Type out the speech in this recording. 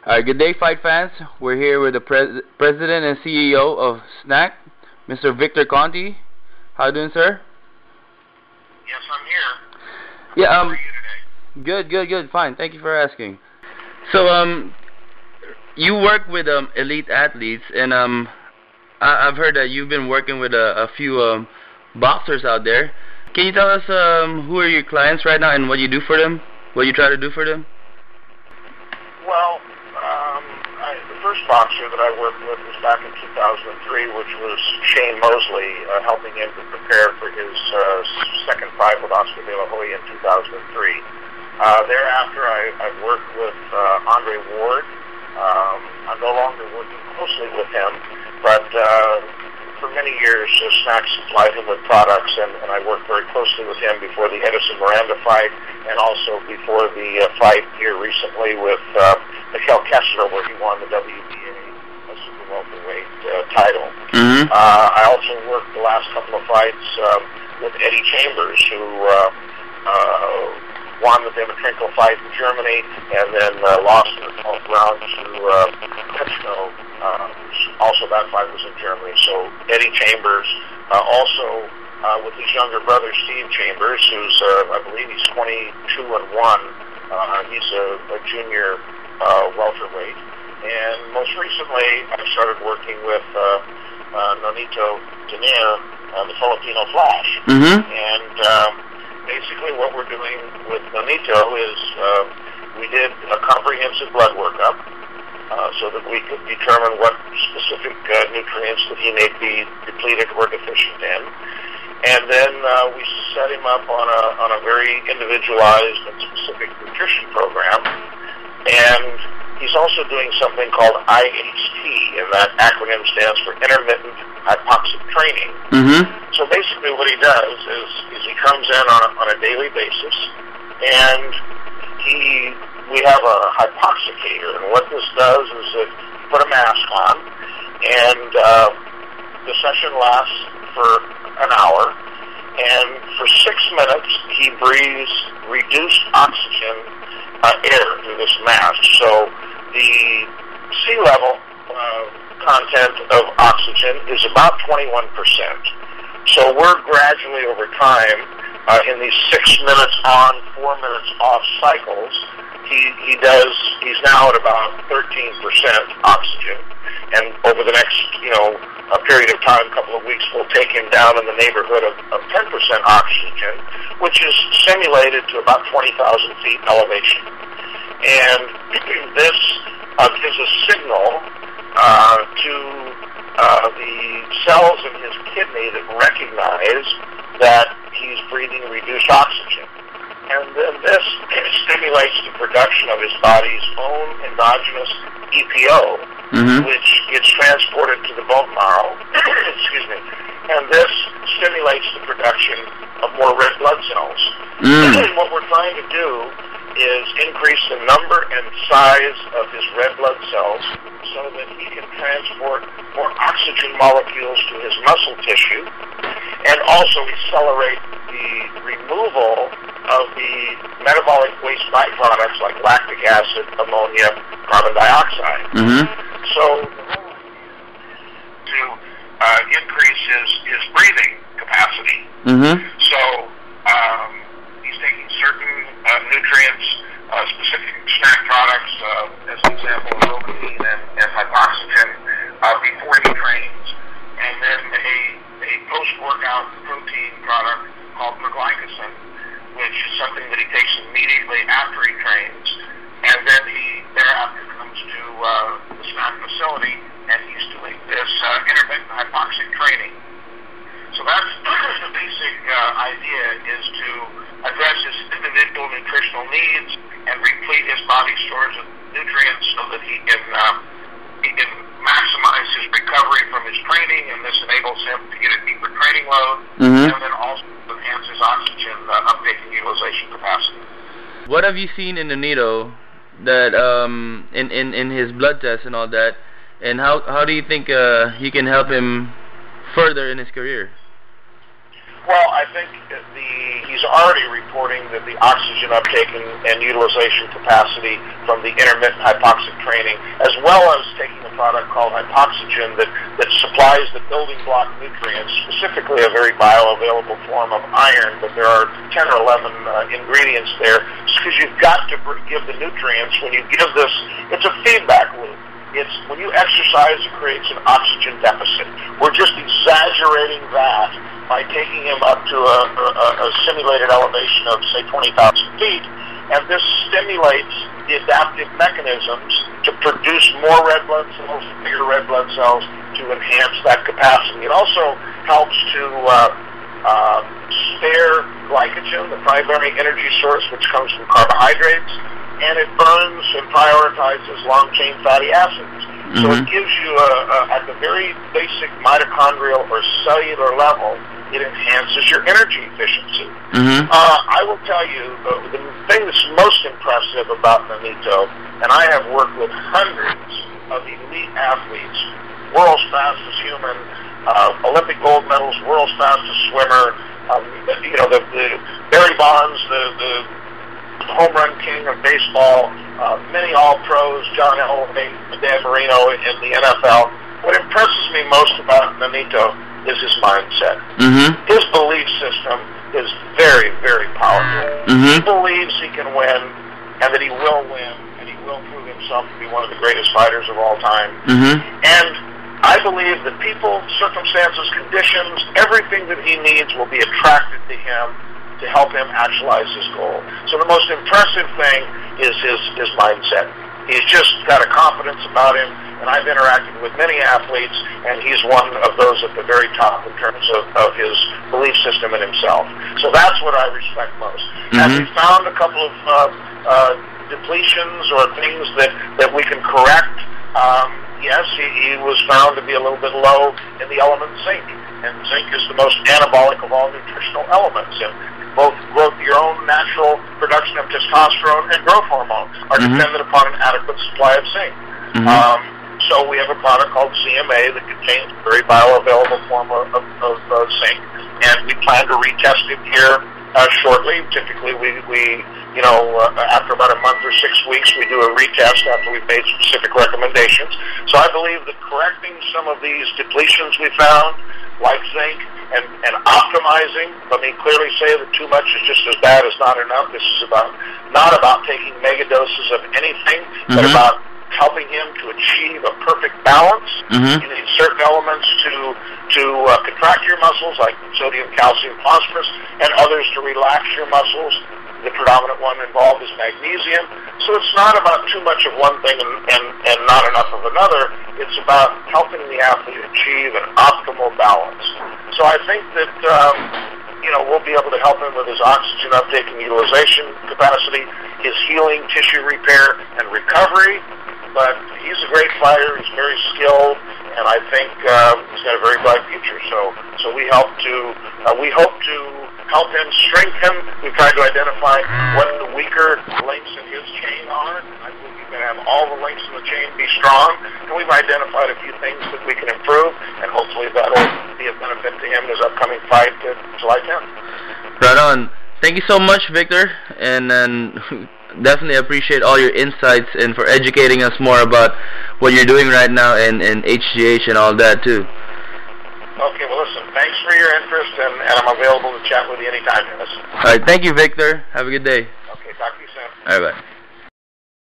Alright, good day, fight fans. We're here with the President and CEO of SNAC, Mr. Victor Conte. How you doing, sir? Yes, I'm here. Yeah, How are you today? good, fine. Thank you for asking. So, you work with elite athletes, and I've heard that you've been working with a few boxers out there. Can you tell us who are your clients right now and what you do for them? What you try to do for them? Well, the first boxer that I worked with was back in 2003, which was Shane Mosley, helping him to prepare for his second fight with Oscar De La Hoya in 2003. Thereafter, I've worked with Andre Ward. I'm no longer working closely with him, but for many years, SNAC supplied him with products, and I worked very closely with him before the Edison Miranda fight, and also before the fight here recently with Mikel Kessler, where he won the WBA super welterweight title. I also worked the last couple of fights with Eddie Chambers, who won the Dimitrenko fight in Germany, and then lost in the 12th round to Klitschko. Also, that fight was in Germany. So Eddie Chambers, also with his younger brother Steve Chambers, who's I believe he's 22-1. He's a junior welterweight, and most recently I started working with Nonito, Donaire, the Filipino Flash, and basically what we're doing with Nonito is we did a comprehensive blood workup so that we could determine what specific nutrients that he may be depleted or deficient in. And then we set him up on a very individualized and specific nutrition program. And he's also doing something called IHT, and that acronym stands for Intermittent Hypoxic Training. So basically what he does is he comes in on a daily basis, and we have a hypoxicator, and what this does is it put a mask on, and the session lasts for an hour, and for 6 minutes he breathes reduced oxygen air through this mask. So the sea level content of oxygen is about 21%. So we're gradually over time, in these 6 minutes on, 4 minutes off cycles, he's now at about 13% oxygen. And over the next, a period of time, a couple of weeks, we'll take him down in the neighborhood of 10% oxygen, which is simulated to about 20,000 feet elevation. And this gives a signal to the cells in his kidney that recognize that he's breathing reduced oxygen. And then this stimulates the production of his body's own endogenous EPO, which gets transported to the bone marrow, excuse me, and this stimulates the production of more red blood cells. What we're trying to do is increase the number and size of his red blood cells so that he can transport more oxygen molecules to his muscle tissue, and also accelerate the removal of the metabolic waste byproducts like lactic acid, ammonia, carbon dioxide. So to increase his breathing capacity. So he's taking certain nutrients, specific SNAC products, as an example, rogaine and hypoxygen, before he trains, and then a post-workout protein product called perglycin, which is something that he takes immediately after he trains, and then he thereafter comes to the SNAC facility, and he's doing this intermittent hypoxic training. So that's the basic idea, is to address his individual nutritional needs and replete his body stores of nutrients so that he can maximize his recovery from his training, and this enables him to get a deeper training load, and then also enhance his oxygen uptake and utilization capacity. What have you seen in Nonito that in his blood tests and all that, and how do you think he can help him further in his career? Well, I think he's already reporting that the oxygen uptake and utilization capacity from the intermittent hypoxic training, as well as taking a product called hypoxygen that supplies the building block nutrients, specifically a very bioavailable form of iron, but there are 10 or 11 ingredients there, because you've got to give the nutrients. When you give this, it's a feedback loop. It's when you exercise, it creates an oxygen deficit. We're just exaggerating that by taking him up to a simulated elevation of, say, 20,000 feet, and this stimulates the adaptive mechanisms to produce more red blood cells, bigger red blood cells, to enhance that capacity. It also helps to spare glycogen, the primary energy source, which comes from carbohydrates, and it burns and prioritizes long-chain fatty acids. So it gives you, at the very basic mitochondrial or cellular level, it enhances your energy efficiency. I will tell you, the thing that's most impressive about Nonito, and I have worked with hundreds of elite athletes, world's fastest human, Olympic gold medals, world's fastest swimmer, the Barry Bonds, the home run king of baseball, many All-Pros, John Elway, Dan Marino in the NFL. What impresses me most about Nonito is his mindset. His belief system is very, very powerful. He believes he can win, and that he will win, and he will prove himself to be one of the greatest fighters of all time. And I believe that people, circumstances, conditions, everything that he needs will be attracted to him to help him actualize his goal. So the most impressive thing is his mindset. He's just got a confidence about him, and I've interacted with many athletes, and he's one of those at the very top in terms of his belief system in himself. So that's what I respect most. Have we found a couple of depletions or things that we can correct? Yes, he was found to be a little bit low in the element zinc, and zinc is the most anabolic of all nutritional elements. And both your own natural production of testosterone and growth hormone are dependent upon an adequate supply of zinc. So we have a product called CMA that contains a very bioavailable form of zinc, and we plan to retest it here shortly. Typically, after about a month or 6 weeks, we do a retest after we've made specific recommendations. So I believe that correcting some of these depletions we found, like zinc, and optimizing, let me clearly say that too much is just as bad as not enough. This is not about taking mega doses of anything, but about helping him to achieve a perfect balance. You need certain elements to contract your muscles, like sodium, calcium, phosphorus, and others to relax your muscles. The predominant one involved is magnesium. So it's not about too much of one thing and not enough of another. It's about helping the athlete achieve an optimal balance. So I think that we'll be able to help him with his oxygen uptake and utilization capacity, his healing, tissue repair, and recovery. But he's a great fighter. He's very skilled, and I think he's got a very bright future. So we hope to help him strengthen. We've tried to identify what the weaker links in his chain are. I believe he's going to have all the links in the chain be strong, and we've identified a few things that we can improve, and hopefully that'll be a benefit to him in his upcoming fight July 10th. Right on. Thank you so much, Victor, and definitely appreciate all your insights and for educating us more about what you're doing right now and HGH and all that too. Okay, well listen, thanks for your interest, and I'm available to chat with you anytime, Dennis. Alright, thank you, Victor. Have a good day. Okay, talk to you soon. Alright, bye.